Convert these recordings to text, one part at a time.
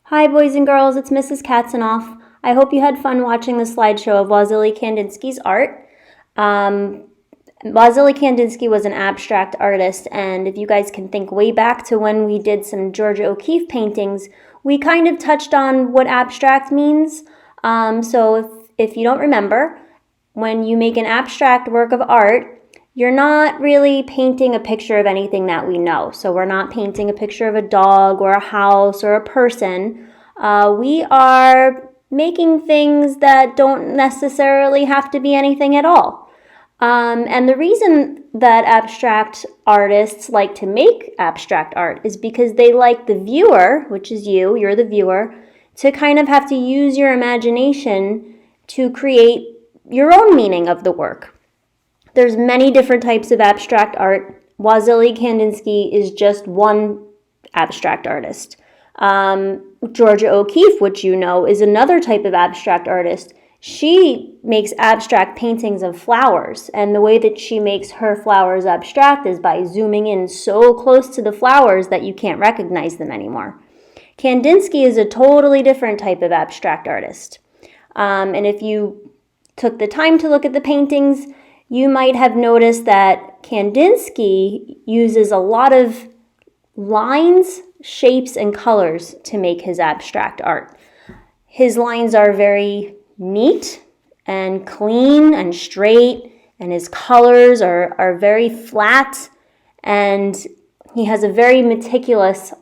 Hi boys and girls, it's Mrs. Katzenoff. I hope you had fun watching the slideshow of Wassily Kandinsky's art. Wassily Kandinsky was an abstract artist, and if you guys can think way back to when we did some Georgia O'Keeffe paintings, we kind of touched on what abstract means. So if you don't remember, when you make an abstract work of art, you're not really painting a picture of anything that we know. So we're not painting a picture of a dog or a house or a person. We are making things that don't necessarily have to be anything at all. And the reason that abstract artists like to make abstract art is because they like the viewer, which is you're the viewer, to kind of have to use your imagination to create your own meaning of the work. There's many different types of abstract art. Wassily Kandinsky is just one abstract artist. Georgia O'Keeffe, which you know, is another type of abstract artist. She makes abstract paintings of flowers, and the way that she makes her flowers abstract is by zooming in so close to the flowers that you can't recognize them anymore. Kandinsky is a totally different type of abstract artist. And if you took the time to look at the paintings, you might have noticed that Kandinsky uses a lot of lines, shapes, and colors to make his abstract art. His lines are very neat and clean and straight, and his colors are very flat, and he has a very meticulous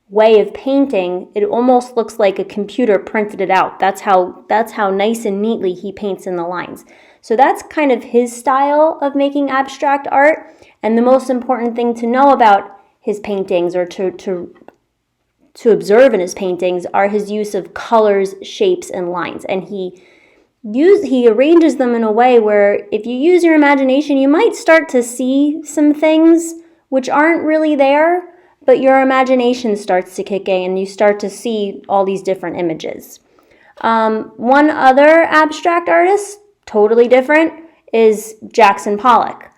way of painting. It almost looks like a computer printed it out. That's how nice and neatly he paints in the lines. So that's kind of his style of making abstract art. And the most important thing to know about his paintings, or to observe in his paintings, are his use of colors, shapes, and lines. And he arranges them in a way where if you use your imagination, you might start to see some things which aren't really there, but your imagination starts to kick in and you start to see all these different images. One other abstract artist, totally different, is Jackson Pollock.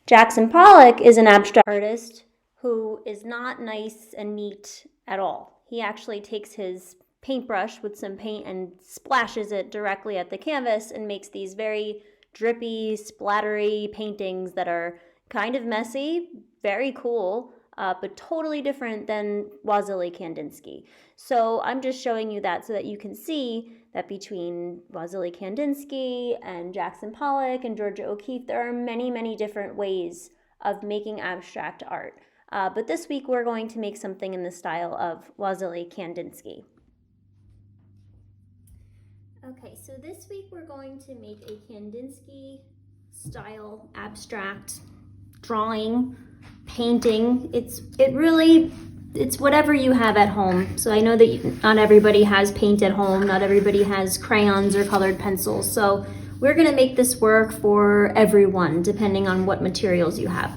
Jackson Pollock is an abstract artist who is not nice and neat at all. He actually takes his paintbrush with some paint and splashes it directly at the canvas and makes these very drippy, splattery paintings that are kind of messy, very cool, but totally different than Wassily Kandinsky. So I'm just showing you that so that you can see that between Wassily Kandinsky and Jackson Pollock and Georgia O'Keeffe, there are many, many different ways of making abstract art. But this week we're going to make something in the style of Wassily Kandinsky. Okay, so this week we're going to make a Kandinsky style abstract drawing, painting. It's whatever you have at home. So I know that not everybody has paint at home, not everybody has crayons or colored pencils. So we're gonna make this work for everyone, depending on what materials you have.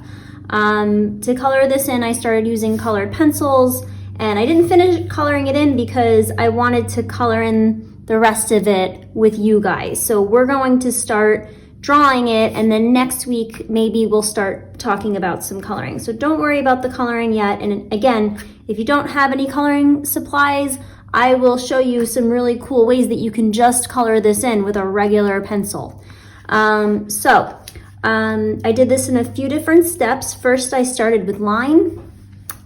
To color this in, I started using colored pencils, and I didn't finish coloring it in because I wanted to color in the rest of it with you guys. So we're going to start drawing it, and then next week maybe we'll start talking about some coloring. So don't worry about the coloring yet. And again, if you don't have any coloring supplies, I will show you some really cool ways that you can just color this in with a regular pencil. I did this in a few different steps. First, I started with line,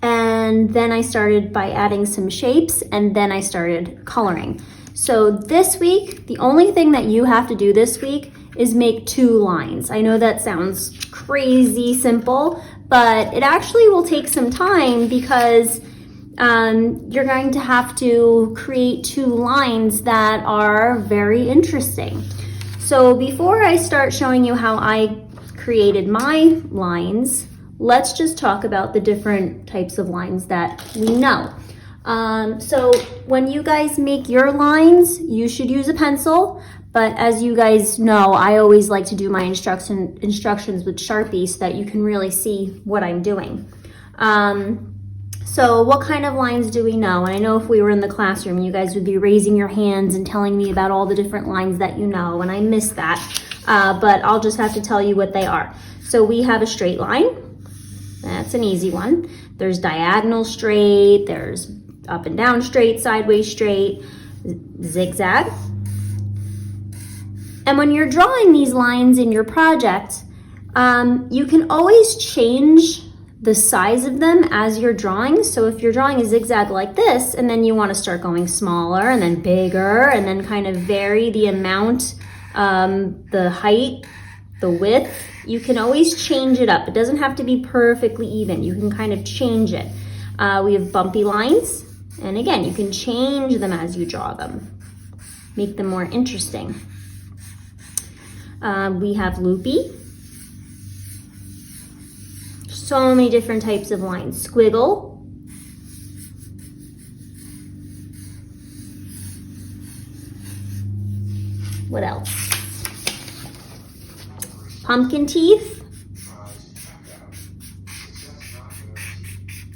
and then I started by adding some shapes, and then I started coloring. So this week, the only thing that you have to do this week is make 2 lines. I know that sounds crazy simple, but it actually will take some time because you're going to have to create 2 lines that are very interesting. So before I start showing you how I created my lines, let's just talk about the different types of lines that we know. So when you guys make your lines, you should use a pencil, but as you guys know, I always like to do my instructions with Sharpie so that you can really see what I'm doing. So what kind of lines do we know? And I know if we were in the classroom, you guys would be raising your hands and telling me about all the different lines that you know, and I miss that, but I'll just have to tell you what they are. So we have a straight line. That's an easy one. There's diagonal straight, there's up and down straight, sideways straight, zigzag. And when you're drawing these lines in your project, you can always change the size of them as you're drawing. So if you're drawing a zigzag like this, and then you want to start going smaller and then bigger, and then kind of vary the amount, the height, the width, you can always change it up. It doesn't have to be perfectly even. You can kind of change it. We have bumpy lines, and again, you can change them as you draw them. Make them more interesting. We have loopy. So many different types of lines. Squiggle. What else? Pumpkin teeth.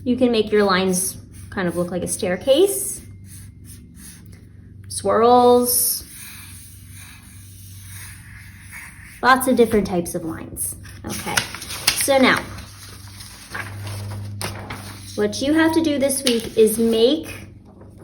You can make your lines kind of look like a staircase. Swirls. Lots of different types of lines. Okay, so now, what you have to do this week is make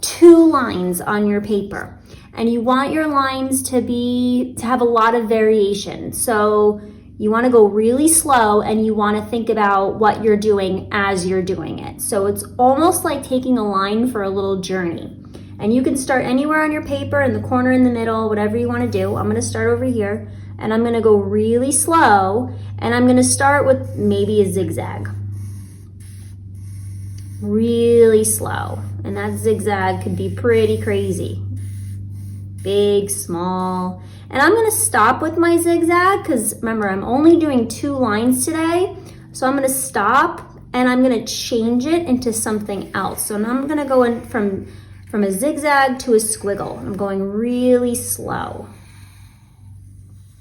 2 lines on your paper. And you want your lines to have a lot of variation. So you want to go really slow, and you want to think about what you're doing as you're doing it. So it's almost like taking a line for a little journey. And you can start anywhere on your paper, in the corner, in the middle, whatever you want to do. I'm going to start over here, and I'm going to go really slow, and I'm going to start with maybe a zigzag. Really slow. And that zigzag could be pretty crazy. Big, small. And I'm going to stop with my zigzag because remember, I'm only doing 2 lines today. So I'm going to stop, and I'm going to change it into something else. So now I'm going to go in from a zigzag to a squiggle. I'm going really slow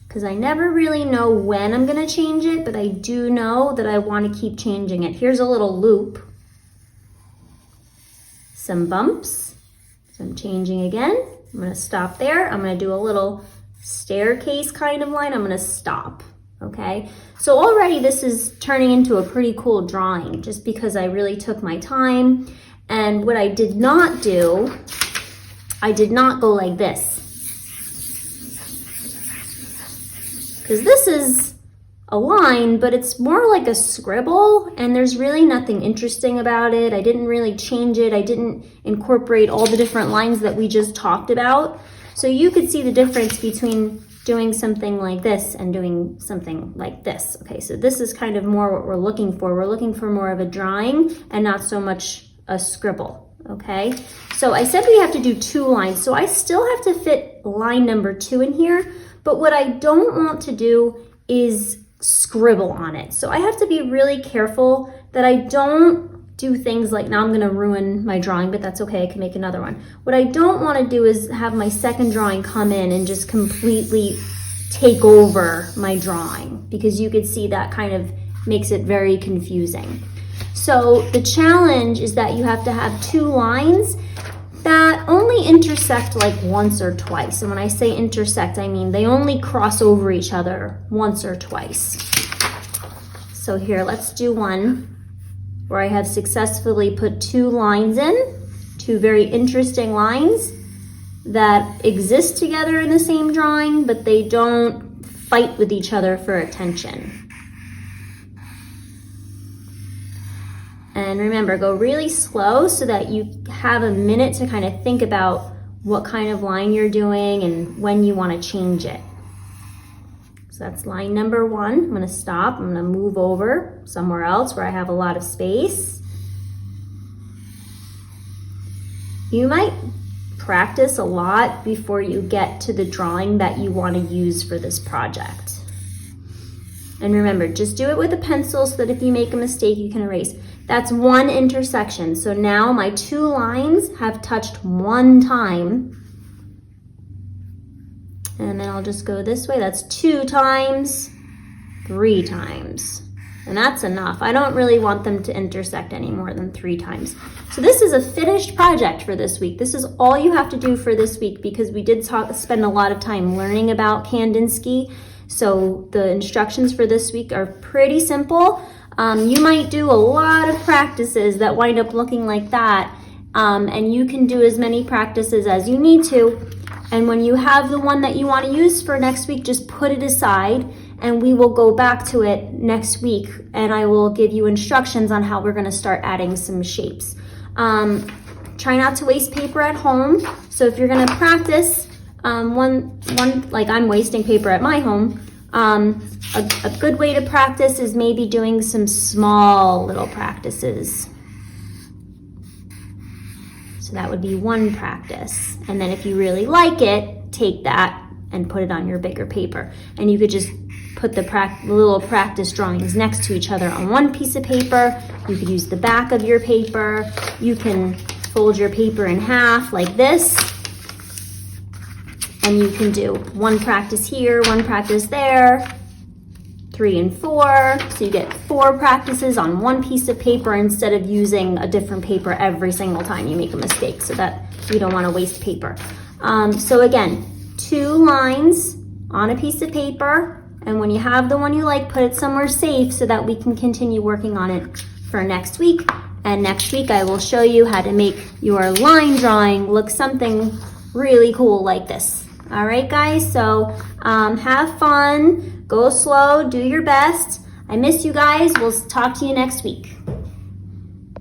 because I never really know when I'm going to change it, but I do know that I want to keep changing it. Here's a little loop. Some bumps. So I'm changing again. I'm going to stop there. I'm going to do a little staircase kind of line. I'm going to stop. Okay. So already this is turning into a pretty cool drawing just because I really took my time. And what I did not do, I did not go like this. Because this is a line, but it's more like a scribble, and there's really nothing interesting about it. I didn't really change it. I didn't incorporate all the different lines that we just talked about. So you could see the difference between doing something like this and doing something like this. Okay, so this is kind of more what we're looking for. We're looking for more of a drawing and not so much a scribble. Okay, so I said we have to do 2 lines, so I still have to fit line number 2 in here, but what I don't want to do is scribble on it. So I have to be really careful that I don't do things like, now I'm going to ruin my drawing, but that's okay, I can make another one. What I don't want to do is have my second drawing come in and just completely take over my drawing, because you could see that kind of makes it very confusing. So the challenge is that you have to have 2 lines that only intersect like once or twice. And when I say intersect, I mean they only cross over each other once or twice. So here, let's do one where I have successfully put 2 lines in, 2 very interesting lines that exist together in the same drawing, but they don't fight with each other for attention. And remember, go really slow so that you have a minute to kind of think about what kind of line you're doing and when you want to change it. So that's line number 1. I'm going to stop. I'm going to move over somewhere else where I have a lot of space. You might practice a lot before you get to the drawing that you want to use for this project. And remember, just do it with a pencil so that if you make a mistake, you can erase. That's 1 intersection. So now my 2 lines have touched 1 time. And then I'll just go this way. That's 2 times, 3 times. And that's enough. I don't really want them to intersect any more than 3 times. So this is a finished project for this week. This is all you have to do for this week, because we did spend a lot of time learning about Kandinsky. So the instructions for this week are pretty simple. You might do a lot of practices that wind up looking like that, and you can do as many practices as you need to. And when you have the one that you want to use for next week, just put it aside and we will go back to it next week and I will give you instructions on how we're going to start adding some shapes. Try not to waste paper at home. So if you're going to practice, like I'm wasting paper at my home, a good way to practice is maybe doing some small little practices. So that would be one practice. And then if you really like it, take that and put it on your bigger paper. And you could just put the little practice drawings next to each other on one piece of paper. You could use the back of your paper. You can fold your paper in half like this. And you can do one practice here, one practice there, 3 and 4. So you get 4 practices on one piece of paper instead of using a different paper every single time you make a mistake, so that you don't want to waste paper. So again, 2 lines on a piece of paper, and when you have the one you like, put it somewhere safe so that we can continue working on it for next week. And next week I will show you how to make your line drawing look something really cool like this. All right, guys, so have fun, go slow, do your best. I miss you guys. We'll talk to you next week.